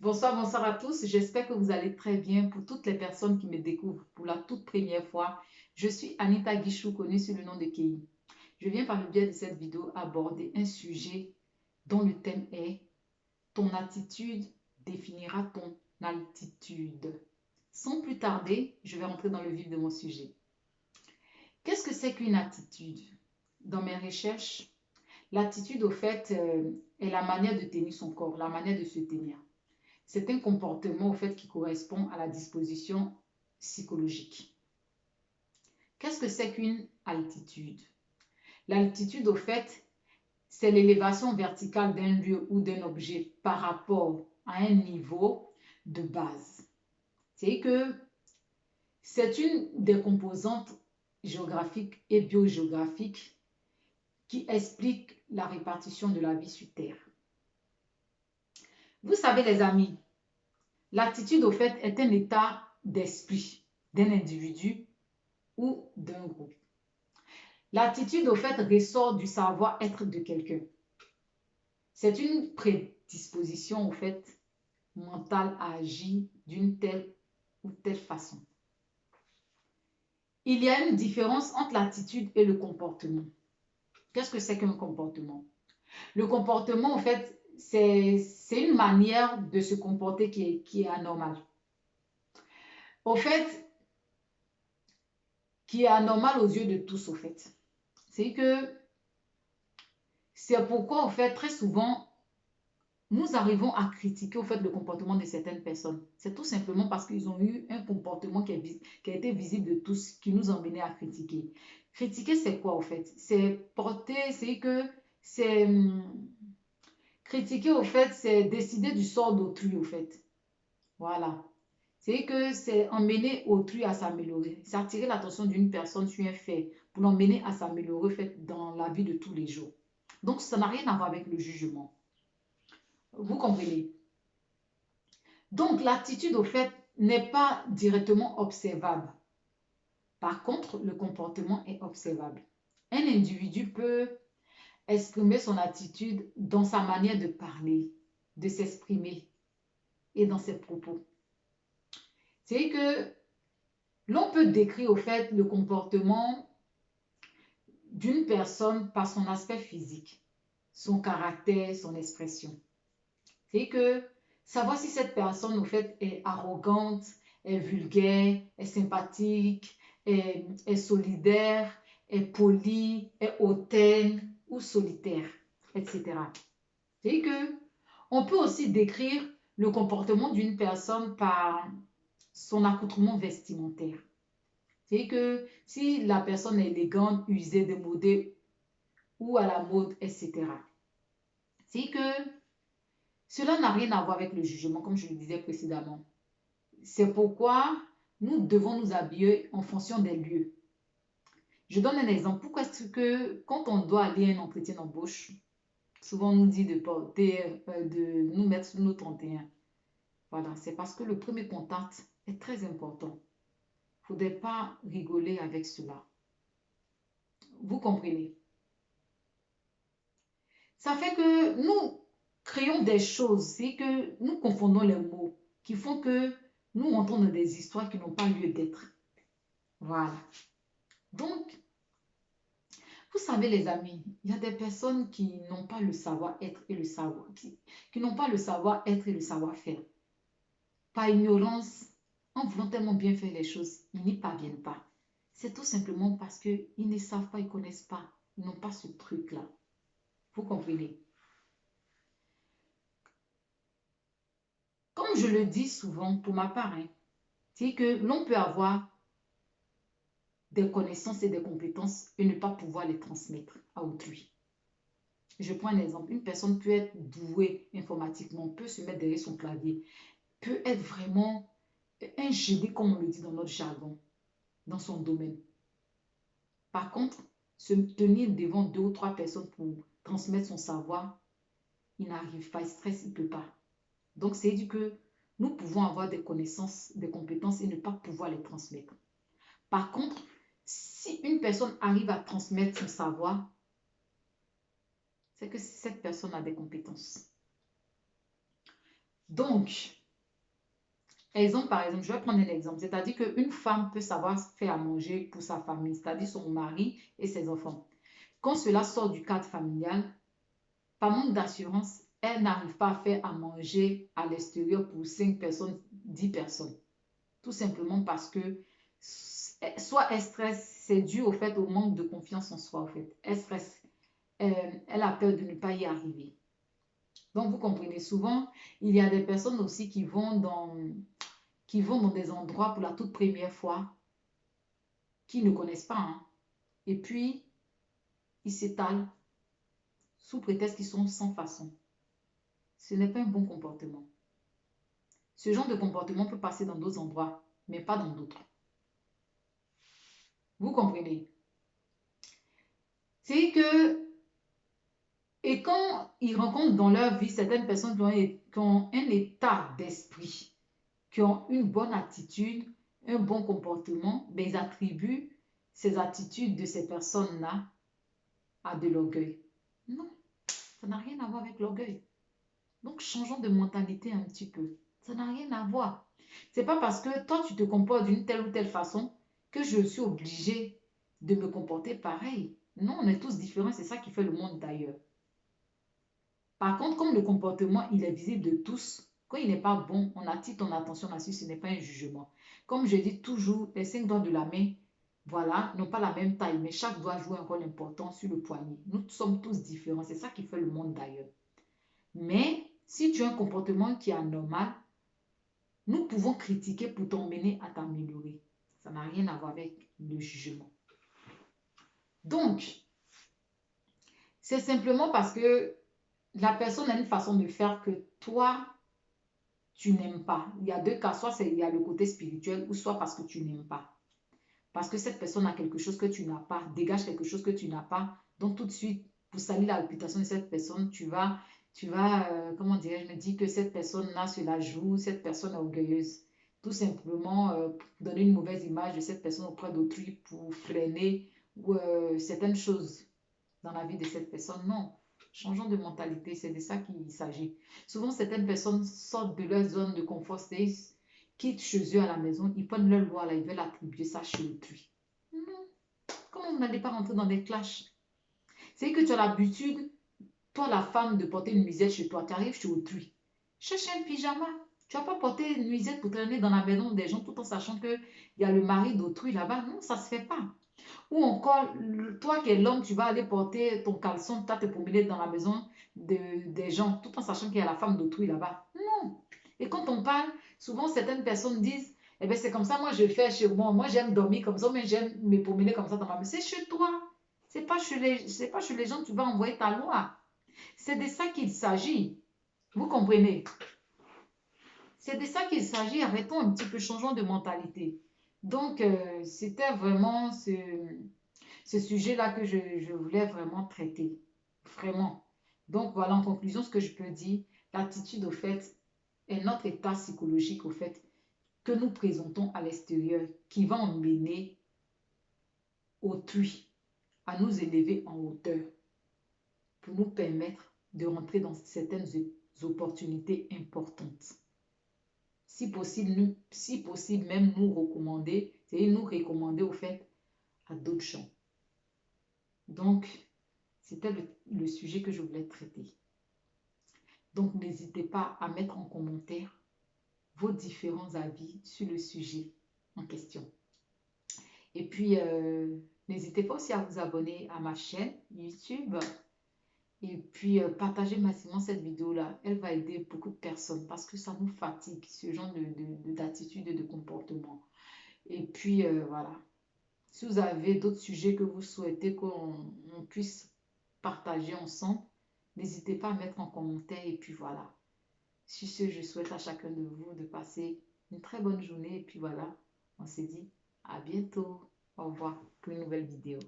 Bonsoir, bonsoir à tous. J'espère que vous allez très bien. Pour toutes les personnes qui me découvrent pour la toute première fois, je suis Anita Guichou, connue sous le nom de Kei. Je viens par le biais de cette vidéo aborder un sujet dont le thème est ton attitude définira ton altitude. Sans plus tarder, je vais rentrer dans le vif de mon sujet. Qu'est-ce que c'est qu'une attitude? Dans mes recherches, l'attitude, au fait, est la manière de tenir son corps, la manière de se tenir. C'est un comportement, au fait, qui correspond à la disposition psychologique. Qu'est-ce que c'est qu'une altitude? L'altitude, au fait, c'est l'élévation verticale d'un lieu ou d'un objet par rapport à un niveau de base. C'est que c'est une des composantes géographiques et biogéographiques qui explique la répartition de la vie sur Terre. Vous savez, les amis, l'attitude, au fait, est un état d'esprit d'un individu ou d'un groupe. L'attitude, au fait, ressort du savoir-être de quelqu'un. C'est une prédisposition, au fait, mentale à agir d'une telle ou telle façon. Il y a une différence entre l'attitude et le comportement. Qu'est-ce que c'est qu'un comportement? Le comportement, en fait, c'est une manière de se comporter qui est anormale. Au fait, qui est anormale aux yeux de tous, au fait. C'est pourquoi, au fait, très souvent, nous arrivons à critiquer, au fait, le comportement de certaines personnes. C'est tout simplement parce qu'ils ont eu un comportement qui a été visible de tous, qui nous a emmenés à critiquer. Critiquer, c'est quoi, au fait? C'est porter, c'est que, c'est... critiquer, au fait, c'est décider du sort d'autrui, au fait. Voilà. C'est que c'est emmener autrui à s'améliorer. C'est attirer l'attention d'une personne sur un fait pour l'emmener à s'améliorer, fait, dans la vie de tous les jours. Donc, ça n'a rien à voir avec le jugement. Vous comprenez? Donc, l'attitude, au fait, n'est pas directement observable. Par contre, le comportement est observable. Un individu peut exprimer son attitude dans sa manière de parler, de s'exprimer et dans ses propos. C'est que l'on peut décrire, au fait, le comportement d'une personne par son aspect physique, son caractère, son expression. C'est que savoir si cette personne, au fait, est arrogante, est vulgaire, est sympathique, est solidaire, est polie, est hautaine ou solitaire, etc. C'est que on peut aussi décrire le comportement d'une personne par son accoutrement vestimentaire. C'est que si la personne est élégante, usée, démodée ou à la mode, etc. C'est que cela n'a rien à voir avec le jugement, comme je le disais précédemment. C'est pourquoi nous devons nous habiller en fonction des lieux. Je donne un exemple. Pourquoi est-ce que quand on doit aller à un entretien d'embauche, souvent on nous dit de porter, de nous mettre sur nos 31. Voilà, c'est parce que le premier contact est très important. Il ne faudrait pas rigoler avec cela. Vous comprenez? Ça fait que nous créons des choses, c'est que nous confondons les mots qui font que nous entrons dans des histoires qui n'ont pas lieu d'être. Voilà. Donc, vous savez les amis, il y a des personnes qui n'ont pas le savoir-être et le savoir, qui n'ont pas le savoir-être et le savoir-faire. Par ignorance, en voulant tellement bien faire les choses, ils n'y parviennent pas. C'est tout simplement parce qu'ils ne savent pas, ils ne connaissent pas, ils n'ont pas ce truc-là. Vous comprenez? Comme je le dis souvent pour ma part, hein, c'est que l'on peut avoir des connaissances et des compétences et ne pas pouvoir les transmettre à autrui. Je prends un exemple. Une personne peut être douée informatiquement, peut se mettre derrière son clavier, peut être vraiment un génie, comme on le dit dans notre jargon, dans son domaine. Par contre, se tenir devant 2 ou 3 personnes pour transmettre son savoir, il n'arrive pas, il stresse, il ne peut pas. Donc, c'est dit que nous pouvons avoir des connaissances, des compétences et ne pas pouvoir les transmettre. Par contre, si une personne arrive à transmettre son savoir, c'est que cette personne a des compétences. Donc, exemple par exemple, je vais prendre un exemple. C'est-à-dire qu'une femme peut savoir faire à manger pour sa famille, c'est-à-dire son mari et ses enfants. Quand cela sort du cadre familial, par manque d'assurance, elle n'arrive pas à faire à manger à l'extérieur pour 5 personnes, 10 personnes. Tout simplement parce que soit elle stresse, c'est dû au fait au manque de confiance en soi, en fait. Elle stresse, elle a peur de ne pas y arriver. Donc, vous comprenez, souvent, il y a des personnes aussi qui vont dans des endroits pour la toute première fois, qui ne connaissent pas, hein. Et puis, ils s'étalent sous prétexte qu'ils sont sans façon. Ce n'est pas un bon comportement. Ce genre de comportement peut passer dans d'autres endroits, mais pas dans d'autres. Vous comprenez? C'est que, et quand ils rencontrent dans leur vie certaines personnes qui ont un état d'esprit, qui ont une bonne attitude, un bon comportement, ben ils attribuent ces attitudes de ces personnes-là à de l'orgueil. Non, ça n'a rien à voir avec l'orgueil. Donc, changeons de mentalité un petit peu. Ça n'a rien à voir. C'est pas parce que toi, tu te comportes d'une telle ou telle façon que je suis obligée de me comporter pareil. Non, on est tous différents. C'est ça qui fait le monde d'ailleurs. Par contre, comme le comportement, il est visible de tous, quand il n'est pas bon, on attire ton attention là-dessus. Ce n'est pas un jugement. Comme je dis toujours, les 5 doigts de la main, voilà, n'ont pas la même taille, mais chaque doigt joue un rôle important sur le poignet. Nous sommes tous différents. C'est ça qui fait le monde d'ailleurs. Mais si tu as un comportement qui est anormal, nous pouvons critiquer pour t'emmener à t'améliorer. Ça n'a rien à voir avec le jugement. Donc, c'est simplement parce que la personne a une façon de faire que toi, tu n'aimes pas. Il y a deux cas, soit il y a le côté spirituel ou soit parce que tu n'aimes pas. Parce que cette personne a quelque chose que tu n'as pas, dégage quelque chose que tu n'as pas. Donc tout de suite, pour salir la réputation de cette personne, comment dirais-je, me dis que cette personne-là se la joue, cette personne est orgueilleuse. Tout simplement pour donner une mauvaise image de cette personne auprès d'autrui pour freiner ou, certaines choses dans la vie de cette personne. Non, changeons de mentalité, c'est de ça qu'il s'agit. Souvent, certaines personnes sortent de leur zone de confort, quittent chez eux à la maison, ils prennent leur loi là, ils veulent attribuer ça chez autrui. Non, comment vous n'allez pas rentrer dans des clashs? C'est que tu as l'habitude, toi la femme, de porter une nuisette chez toi, tu arrives chez autrui. Cherche un pyjama. Tu vas pas porter une nuisette pour traîner dans la maison des gens tout en sachant qu'il y a le mari d'autrui là-bas. Non, ça se fait pas. Ou encore, toi qui es l'homme, tu vas aller porter ton caleçon, tu vas te promener dans la maison des gens, tout en sachant qu'il y a la femme d'autrui là-bas. Non. Et quand on parle, souvent certaines personnes disent, eh bien c'est comme ça, moi je fais chez moi, moi j'aime dormir comme ça, mais j'aime me promener comme ça dans ma maison. C'est chez toi. C'est pas chez les gens que tu vas envoyer ta loi. C'est de ça qu'il s'agit. Vous comprenez? C'est de ça qu'il s'agit. Arrêtons un petit peu, changeons de mentalité. Donc, c'était vraiment ce sujet-là que je voulais vraiment traiter. Vraiment. Donc, voilà, en conclusion, ce que je peux dire, l'attitude, au fait, est notre état psychologique, au fait, que nous présentons à l'extérieur, qui va emmener autrui à nous élever en hauteur pour nous permettre de rentrer dans certaines opportunités importantes. Si possible, même nous recommander, c'est nous recommander, au fait, à d'autres gens. Donc, c'était le sujet que je voulais traiter. Donc, n'hésitez pas à mettre en commentaire vos différents avis sur le sujet en question. Et puis, n'hésitez pas aussi à vous abonner à ma chaîne YouTube. Et puis, partagez massivement cette vidéo-là. Elle va aider beaucoup de personnes parce que ça nous fatigue, ce genre d'attitude et de comportement. Et puis, voilà. Si vous avez d'autres sujets que vous souhaitez qu'on puisse partager ensemble, n'hésitez pas à mettre en commentaire. Et puis voilà. Sur ce, je souhaite à chacun de vous de passer une très bonne journée. Et puis voilà, on se dit à bientôt. Au revoir pour une nouvelle vidéo.